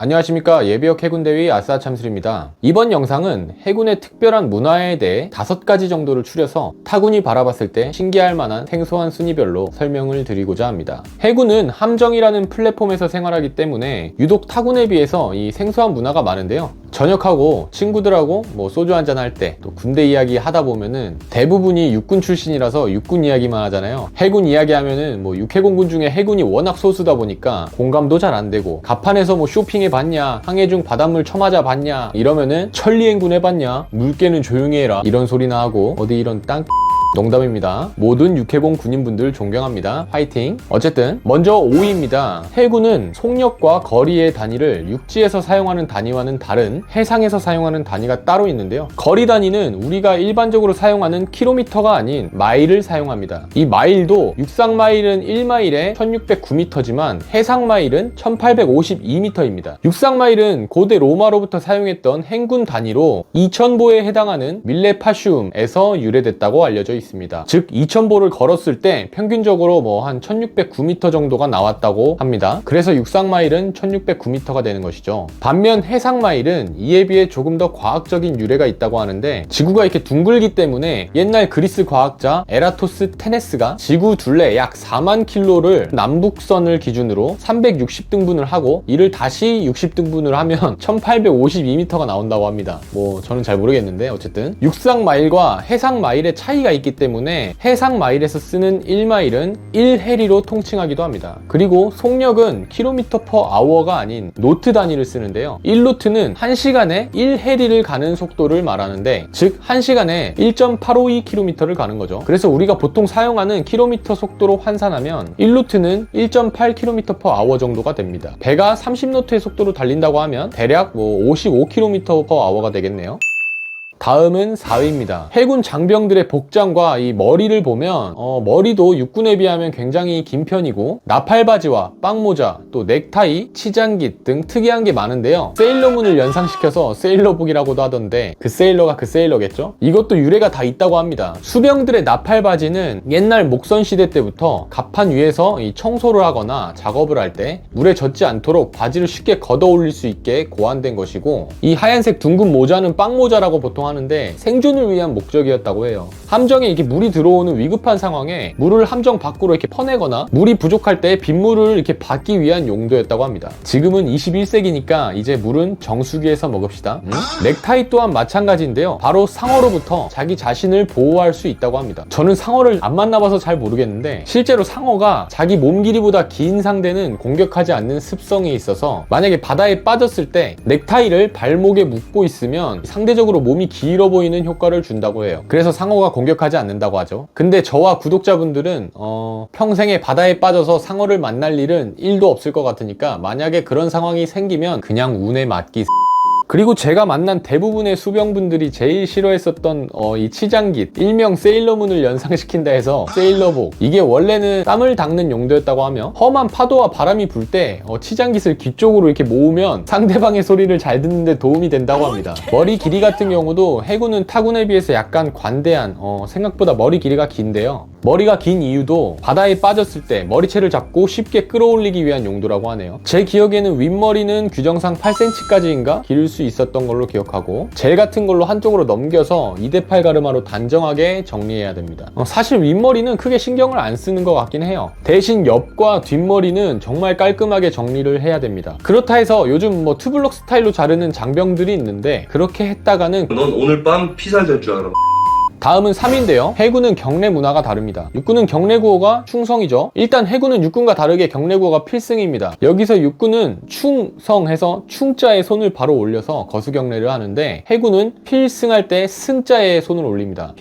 안녕하십니까. 예비역 해군대위 아싸참슬입니다. 이번 영상은 해군의 특별한 문화에 대해 5가지 정도를 추려서 타군이 바라봤을 때 신기할 만한 생소한 순위별로 설명을 드리고자 합니다. 해군은 함정이라는 플랫폼에서 생활하기 때문에 유독 타군에 비해서 이 생소한 문화가 많은데요. 전역하고 친구들하고 소주 한잔 할 때 또 군대 이야기 하다 보면은 대부분이 육군 출신이라서 육군 이야기만 하잖아요. 해군 이야기 하면은 육해공군 중에 해군이 워낙 소수다 보니까 공감도 잘 안 되고, 갑판에서 쇼핑해 봤냐, 항해 중 바닷물 쳐맞아 봤냐, 이러면은 천리행군 해봤냐, 물개는 조용히 해라, 이런 소리나 하고 어디 이런 땅 농담입니다. 모든 육해공 군인분들 존경합니다. 화이팅! 어쨌든 먼저 5위입니다. 해군은 속력과 거리의 단위를 육지에서 사용하는 단위와는 다른 해상에서 사용하는 단위가 따로 있는데요. 거리 단위는 우리가 일반적으로 사용하는 킬로미터가 아닌 마일을 사용합니다. 이 마일도 육상 마일은 1마일에 1609m지만 해상 마일은 1852m입니다. 육상 마일은 고대 로마로부터 사용했던 행군 단위로 2000보에 해당하는 밀레파슘에서 유래됐다고 알려져 있습니다. 즉 2000보를 걸었을 때 평균적으로 한 1609m 정도가 나왔다고 합니다. 그래서 육상 마일은 1609m가 되는 것이죠. 반면 해상 마일은 이에 비해 조금 더 과학적인 유래가 있다고 하는데, 지구가 이렇게 둥글기 때문에 옛날 그리스 과학자 에라토스테네스가 지구 둘레 약 4만 킬로를 남북선을 기준으로 360등분을 하고 이를 다시 60등분을 하면 1852m가 나온다고 합니다. 저는 잘 모르겠는데 어쨌든 육상 마일과 해상 마일의 차이가 있기 때문에 해상 마일에서 쓰는 1마일은 1해리로 통칭하기도 합니다. 그리고 속력은 km/h가 아닌 노트 단위를 쓰는데요. 1노트는 1시간에 1해리를 가는 속도를 말하는데, 즉 1시간에 1.852km를 가는 거죠. 그래서 우리가 보통 사용하는 킬로미터 속도로 환산하면 1노트는 1.8km/h 정도가 됩니다. 배가 30노트의 속도로 달린다고 하면 대략 55km/h가 되겠네요. 다음은 4위입니다. 해군 장병들의 복장과 이 머리를 보면 머리도 육군에 비하면 굉장히 긴 편이고, 나팔바지와 빵모자, 또 넥타이, 치장깃 등 특이한 게 많은데요. 세일러문을 연상시켜서 세일러복이라고도 하던데 그 세일러가 그 세일러겠죠? 이것도 유래가 다 있다고 합니다. 수병들의 나팔바지는 옛날 목선 시대 때부터 갑판 위에서 이 청소를 하거나 작업을 할 때 물에 젖지 않도록 바지를 쉽게 걷어 올릴 수 있게 고안된 것이고, 이 하얀색 둥근 모자는 빵모자라고 보통 하는데 생존을 위한 목적이었다고 해요. 함정에 이렇게 물이 들어오는 위급한 상황에 물을 함정 밖으로 이렇게 퍼내거나 물이 부족할 때 빗물을 이렇게 받기 위한 용도였다고 합니다. 지금은 21세기니까 이제 물은 정수기에서 먹읍시다. 넥타이 또한 마찬가지인데요. 바로 상어로부터 자기 자신을 보호할 수 있다고 합니다. 저는 상어를 안 만나봐서 잘 모르겠는데 실제로 상어가 자기 몸 길이보다 긴 상대는 공격하지 않는 습성이 있어서 만약에 바다에 빠졌을 때 넥타이를 발목에 묶고 있으면 상대적으로 몸이 길어 보이는 효과를 준다고 해요. 그래서 상어가 공격하지 않는다고 하죠. 근데 저와 구독자분들은 평생에 바다에 빠져서 상어를 만날 일은 1도 없을 것 같으니까 만약에 그런 상황이 생기면 그냥 운에 맡기. 그리고 제가 만난 대부분의 수병분들이 제일 싫어했었던 이 치장깃, 일명 세일러문을 연상시킨다 해서 세일러복, 이게 원래는 땀을 닦는 용도였다고 하며, 험한 파도와 바람이 불 때 치장깃을 귀 쪽으로 이렇게 모으면 상대방의 소리를 잘 듣는 데 도움이 된다고 합니다. 머리 길이 같은 경우도 해군은 타군에 비해서 약간 관대한, 생각보다 머리 길이가 긴데요. 머리가 긴 이유도 바다에 빠졌을 때 머리채를 잡고 쉽게 끌어올리기 위한 용도라고 하네요. 제 기억에는 윗머리는 규정상 8cm까지인가 기를 수 있었던 걸로 기억하고, 젤 같은 걸로 한쪽으로 넘겨서 2대8 가르마로 단정하게 정리해야 됩니다. 사실 윗머리는 크게 신경을 안 쓰는 것 같긴 해요. 대신 옆과 뒷머리는 정말 깔끔하게 정리를 해야 됩니다. 그렇다 해서 요즘 투블럭 스타일로 자르는 장병들이 있는데 그렇게 했다가는 넌 오늘 밤 피살 될 줄 알아. 다음은 3위인데요. 해군은 경례 문화가 다릅니다. 육군은 경례 구호가 충성이죠. 일단 해군은 육군과 다르게 경례 구호가 필승입니다. 여기서 육군은 충성해서 충자에 손을 바로 올려서 거수 경례를 하는데, 해군은 필승할 때 승자에 손을 올립니다.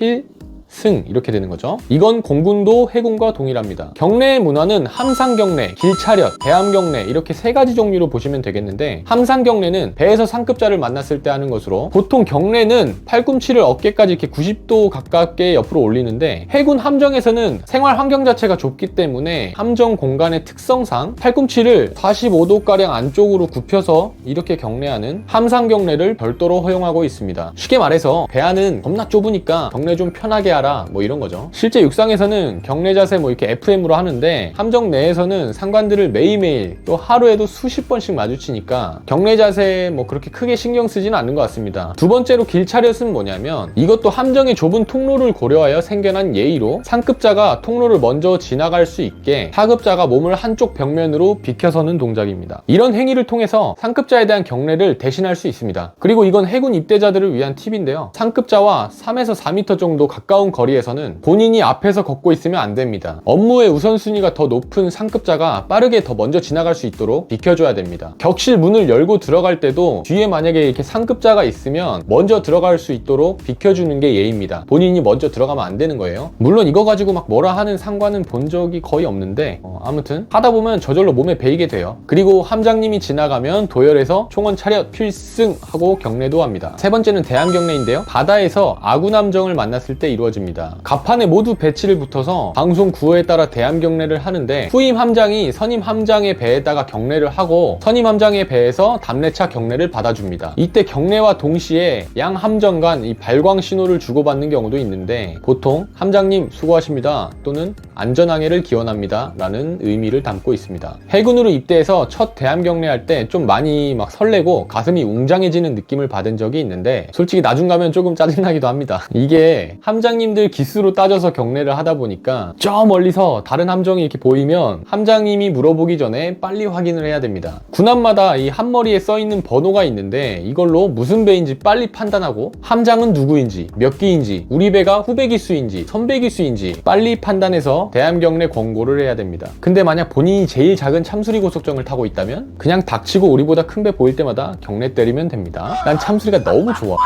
승, 이렇게 되는 거죠. 이건 공군도 해군과 동일합니다. 경례의 문화는 함상경례, 길차렷, 대함경례 이렇게 3가지 종류로 보시면 되겠는데, 함상경례는 배에서 상급자를 만났을 때 하는 것으로, 보통 경례는 팔꿈치를 어깨까지 이렇게 90도 가깝게 옆으로 올리는데, 해군 함정에서는 생활 환경 자체가 좁기 때문에 함정 공간의 특성상 팔꿈치를 45도가량 안쪽으로 굽혀서 이렇게 경례하는 함상경례를 별도로 허용하고 있습니다. 쉽게 말해서 배 안은 겁나 좁으니까 경례 좀 편하게 자세하라 뭐 이런 거죠. 실제 육상에서는 경례 자세 뭐 이렇게 FM으로 하는데 함정 내에서는 상관들을 매일매일 또 하루에도 수십 번씩 마주치니까 경례 자세에 뭐 그렇게 크게 신경 쓰지는 않는 것 같습니다. 두 번째로 길차렷은 뭐냐면 이것도 함정의 좁은 통로를 고려하여 생겨난 예의로 상급자가 통로를 먼저 지나갈 수 있게 하급자가 몸을 한쪽 벽면으로 비켜서는 동작입니다. 이런 행위를 통해서 상급자에 대한 경례를 대신할 수 있습니다. 그리고 이건 해군 입대자들을 위한 팁인데요. 상급자와 3에서 4m 정도 가까운 거리에서는 본인이 앞에서 걷고 있으면 안 됩니다. 업무의 우선순위가 더 높은 상급자가 빠르게 더 먼저 지나갈 수 있도록 비켜줘야 됩니다. 격실 문을 열고 들어갈 때도 뒤에 만약에 이렇게 상급자가 있으면 먼저 들어갈 수 있도록 비켜주는 게 예의입니다. 본인이 먼저 들어가면 안 되는 거예요. 물론 이거 가지고 막 뭐라 하는 상관은 본 적이 거의 없는데 아무튼 하다 보면 저절로 몸에 배이게 돼요. 그리고 함장님이 지나가면 도열해서 총원 차렷 필승 하고 경례도 합니다. 세 번째는 대함경례인데요. 바다에서 아군 함정을 만났을 때 이루어집니다. 갑판에 모두 배치를 붙어서 방송 구호에 따라 대함경례를 하는데 후임 함장이 선임 함장의 배에다가 경례를 하고 선임 함장의 배에서 담례차 경례를 받아줍니다. 이때 경례와 동시에 양 함정 간 이 발광 신호를 주고받는 경우도 있는데 보통 함장님 수고하십니다 또는 안전항해를 기원합니다 라는 의미를 담고 있습니다. 해군으로 입대해서 첫 대함경례할 때 좀 많이 막 설레고 가슴이 웅장해지는 느낌을 받은 적이 있는데 솔직히 나중 가면 조금 짜증나기도 합니다. 이게 함장님들 기수로 따져서 경례를 하다 보니까 저 멀리서 다른 함정이 이렇게 보이면 함장님이 물어보기 전에 빨리 확인을 해야 됩니다. 군함마다 이 한머리에 써있는 번호가 있는데 이걸로 무슨 배인지 빨리 판단하고 함장은 누구인지 몇 기인지 우리 배가 후배 기수인지 선배 기수인지 빨리 판단해서 대함경례 권고를 해야 됩니다. 근데 만약 본인이 제일 작은 참수리 고속정을 타고 있다면 그냥 닥치고 우리보다 큰 배 보일 때마다 경례 때리면 됩니다. 난 참수리가 너무 좋아.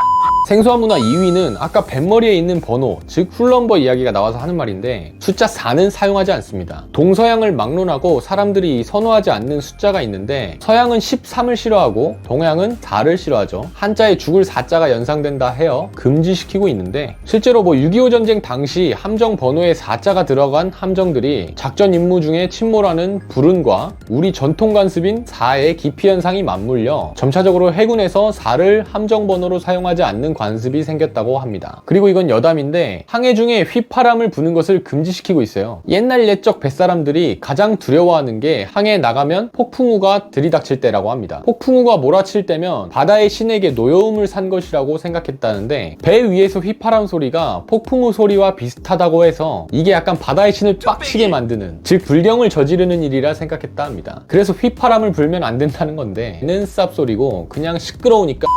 생소한 문화 2위는 아까 뱃머리에 있는 번호, 즉 훌럼버 이야기가 나와서 하는 말인데 숫자 4는 사용하지 않습니다. 동서양을 막론하고 사람들이 선호하지 않는 숫자가 있는데 서양은 13을 싫어하고 동양은 4를 싫어하죠. 한자에 죽을 4자가 연상된다 해요 금지시키고 있는데 실제로 뭐 6.25 전쟁 당시 함정 번호에 4자가 들어간 함정들이 작전 임무 중에 침몰하는 불운과 우리 전통 관습인 4의 기피 현상이 맞물려 점차적으로 해군에서 4를 함정 번호로 사용하지 않는 관습이 생겼다고 합니다. 그리고 이건 여담인데 항해 중에 휘파람을 부는 것을 금지시키고 있어요. 옛날 옛적 뱃사람들이 가장 두려워하는 게 항해에 나가면 폭풍우가 들이닥칠 때라고 합니다. 폭풍우가 몰아칠 때면 바다의 신에게 노여움을 산 것이라고 생각했다는데 배 위에서 휘파람 소리가 폭풍우 소리와 비슷하다고 해서 이게 약간 바다의 신을 빡치게 만드는 즉 불경을 저지르는 일이라 생각했다 합니다. 그래서 휘파람을 불면 안 된다는 건데 는 쌉소리고 그냥 시끄러우니까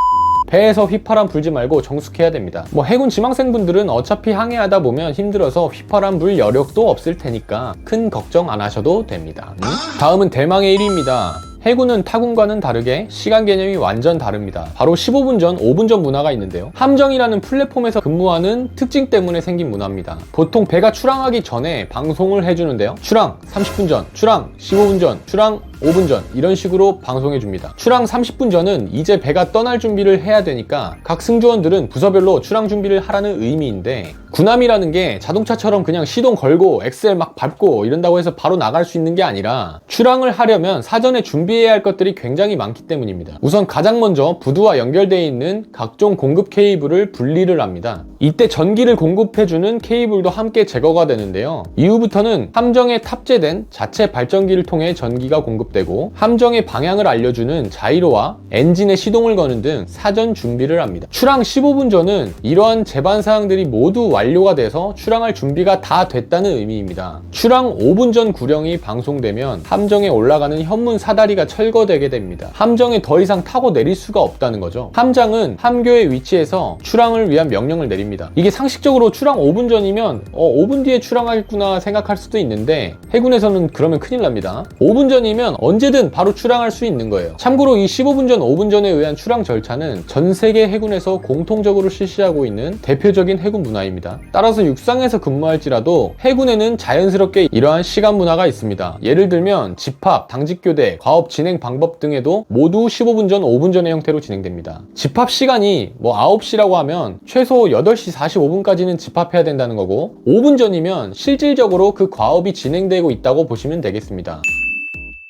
배에서 휘파람 불지 말고 정숙해야 됩니다. 뭐 해군 지망생분들은 어차피 항해하다 보면 힘들어서 휘파람 불 여력도 없을 테니까 큰 걱정 안 하셔도 됩니다. 다음은 대망의 1위입니다. 해군은 타군과는 다르게 시간 개념이 완전 다릅니다. 바로 15분 전, 5분 전 문화가 있는데요. 함정이라는 플랫폼에서 근무하는 특징 때문에 생긴 문화입니다. 보통 배가 출항하기 전에 방송을 해주는데요. 출항 30분 전, 출항 15분 전, 출항 5분 전 이런 식으로 방송해 줍니다. 출항 30분 전은 이제 배가 떠날 준비를 해야 되니까 각 승조원들은 부서별로 출항 준비를 하라는 의미인데 군함이라는 게 자동차처럼 그냥 시동 걸고 엑셀 막 밟고 이런다고 해서 바로 나갈 수 있는 게 아니라 출항을 하려면 사전에 준비해야 할 것들이 굉장히 많기 때문입니다. 우선 가장 먼저 부두와 연결되어 있는 각종 공급 케이블을 분리를 합니다. 이때 전기를 공급해주는 케이블도 함께 제거가 되는데요. 이후부터는 함정에 탑재된 자체 발전기를 통해 전기가 공급되고 함정의 방향을 알려주는 자이로와 엔진의 시동을 거는 등 사전 준비를 합니다. 출항 15분 전은 이러한 제반 사항들이 모두 완료가 돼서 출항할 준비가 다 됐다는 의미입니다. 출항 5분 전 구령이 방송되면 함정에 올라가는 현문 사다리가 철거되게 됩니다. 함정에 더 이상 타고 내릴 수가 없다는 거죠. 함장은 함교의 위치에서 출항을 위한 명령을 내립니다. 이게 상식적으로 출항 5분 전이면 5분 뒤에 출항하겠구나 생각할 수도 있는데 해군에서는 그러면 큰일 납니다. 5분 전이면 언제든 바로 출항할 수 있는 거예요. 참고로 이 15분 전, 5분 전에 의한 출항 절차는 전 세계 해군에서 공통적으로 실시하고 있는 대표적인 해군 문화입니다. 따라서 육상에서 근무할지라도 해군에는 자연스럽게 이러한 시간 문화가 있습니다. 예를 들면 집합, 당직교대, 과업 진행 방법 등에도 모두 15분 전, 5분 전의 형태로 진행됩니다. 집합 시간이 뭐 9시라고 하면 최소 8시 45분까지는 집합해야 된다는 거고 5분 전이면 실질적으로 그 과업이 진행되고 있다고 보시면 되겠습니다.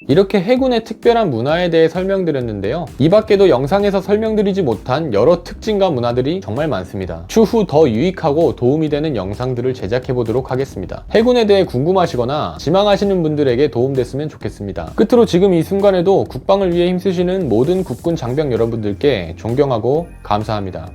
이렇게 해군의 특별한 문화에 대해 설명드렸는데요. 이 밖에도 영상에서 설명드리지 못한 여러 특징과 문화들이 정말 많습니다. 추후 더 유익하고 도움이 되는 영상들을 제작해보도록 하겠습니다. 해군에 대해 궁금하시거나 지망하시는 분들에게 도움됐으면 좋겠습니다. 끝으로 지금 이 순간에도 국방을 위해 힘쓰시는 모든 국군 장병 여러분들께 존경하고 감사합니다.